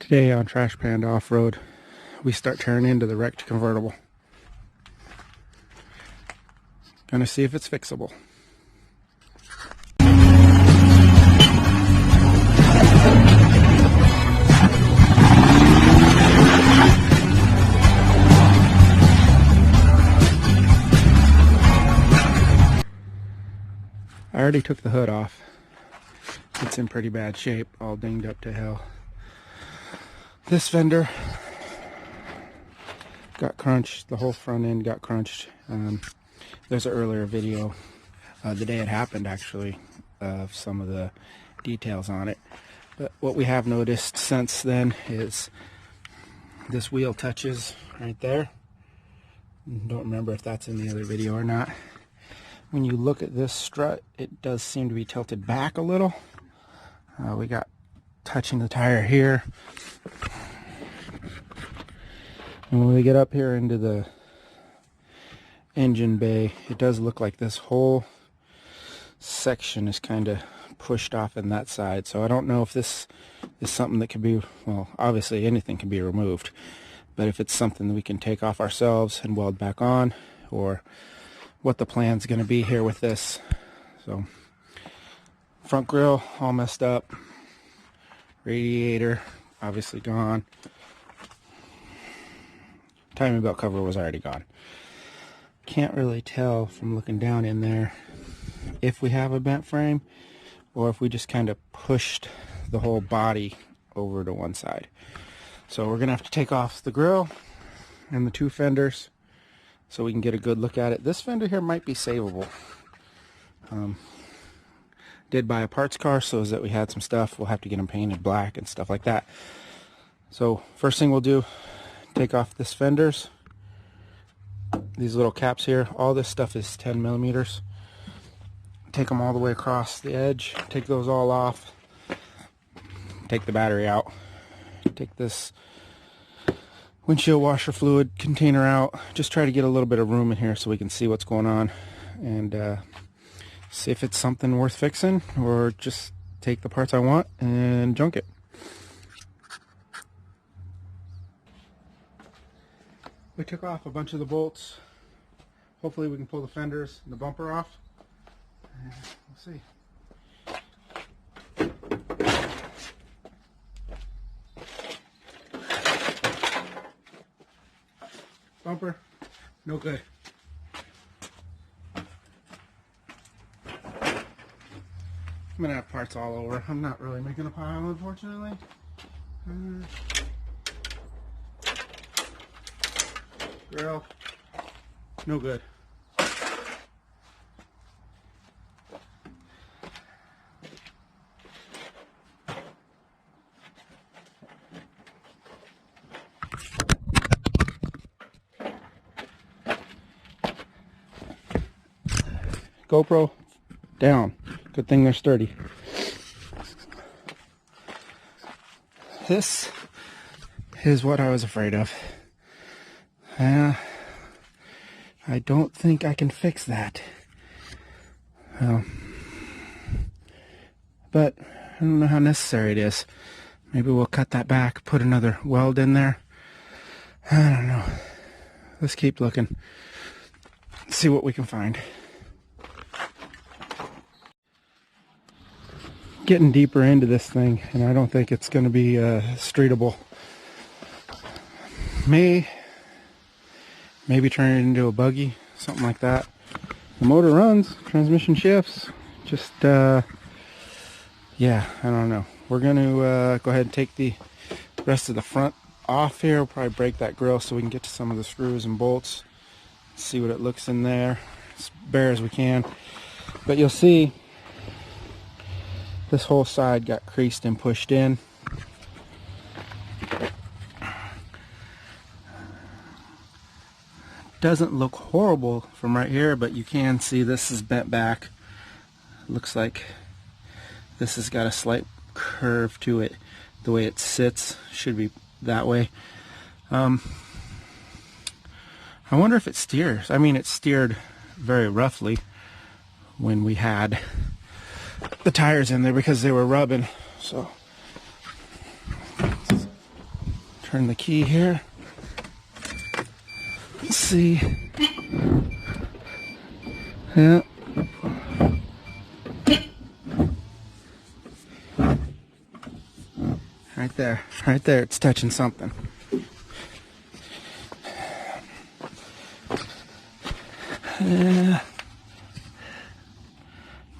Today on Trash Panda Off-Road, we start tearing into the wrecked convertible. Gonna see if it's fixable. I already took the hood off. It's in pretty bad shape, all dinged up to hell. This fender got crunched, the whole front end got crunched. There's an earlier video, the day it happened actually, of some of the details on it. But what we have noticed since then is this wheel touches right there. Don't remember if that's in the other video or not. When you look at this strut, it does seem to be tilted back a little. We got touching the tire here. And when we get up here into the engine bay, it does look like this whole section is kind of pushed off in that side. So I don't know if this is something that could be, well, obviously anything can be removed, but if it's something that we can take off ourselves and weld back on, or what the plan's going to be here with this. So front grille all messed up, radiator obviously gone, timing belt cover was already gone. Can't really tell from looking down in there if we have a bent frame or if we just kind of pushed the whole body over to one side. So we're gonna have to take off the grille and the two fenders so we can get a good look at it. This fender here might be savable. Did buy a parts car, so as that we had some stuff, we'll have to get them painted black and stuff like that. So first thing we'll do, take off this fenders, these little caps here. All this stuff is 10 millimeters. Take them all the way across the edge, take those all off, take the battery out, take this windshield washer fluid container out. Just try to get a little bit of room in here so we can see what's going on and see if it's something worth fixing, or just take the parts I want and junk it. We took off a bunch of the bolts. Hopefully we can pull the fenders and the bumper off. We'll see. Bumper, no good. I'm gonna have parts all over. I'm not really making a pile, unfortunately. Grill, no good. GoPro down. Good thing they're sturdy. This is what I was afraid of. I don't think I can fix that. But I don't know how necessary it is. Maybe we'll cut that back, put another weld in there. I don't know. Let's keep looking. See what we can find. Getting deeper into this thing, and I don't think it's going to be streetable. Maybe turn it into a buggy, something like that. The motor runs, transmission shifts. Just yeah, I don't know. We're going to go ahead and take the rest of the front off here. We'll probably break that grill so we can get to some of the screws and bolts, see what it looks in there as bare as we can. But you'll see this whole side got creased and pushed in. Doesn't look horrible from right here, but you can see this is bent back. Looks like this has got a slight curve to it. The way it sits should be that way. I wonder if it steers. I mean, it steered very roughly when we had the tires in there because they were rubbing. So Turn the key here. Let's see. Yeah. Right there. Right there. It's touching something.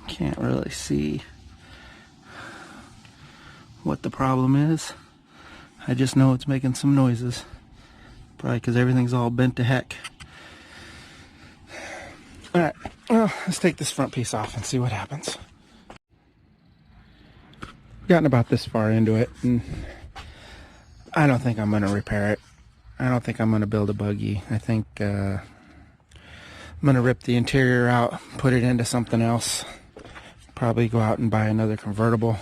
Can't really see what the problem is. I just know it's making some noises. Probably because everything's all bent to heck. Alright, well, let's take this front piece off and see what happens. Gotten about this far into it, and I don't think I'm going to repair it. I don't think I'm going to build a buggy. I think I'm going to rip the interior out, put it into something else. Probably go out and buy another convertible.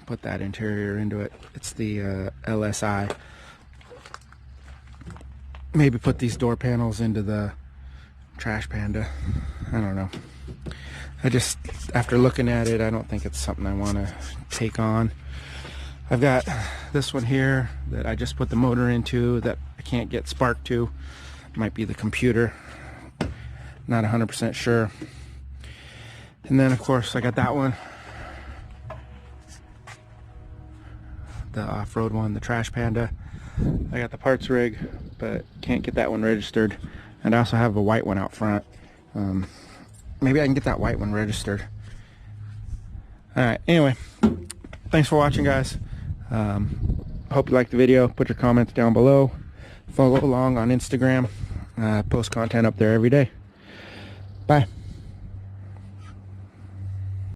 Put that interior into it. It's the LSI. Maybe put these door panels into the Trash Panda. I don't know. I just, after looking at it, I don't think it's something I want to take on. I've got this one here that I just put the motor into that I can't get spark to. Might be the computer. Not 100% sure. And then, of course, I got that one. The off-road one, the Trash Panda. I got the parts rig, but can't get that one registered. And I also have a white one out front. Maybe I can get that white one registered. Alright, anyway. Thanks for watching, guys. Hope you liked the video. Put your comments down below. Follow along on Instagram. Post content up there every day. Bye.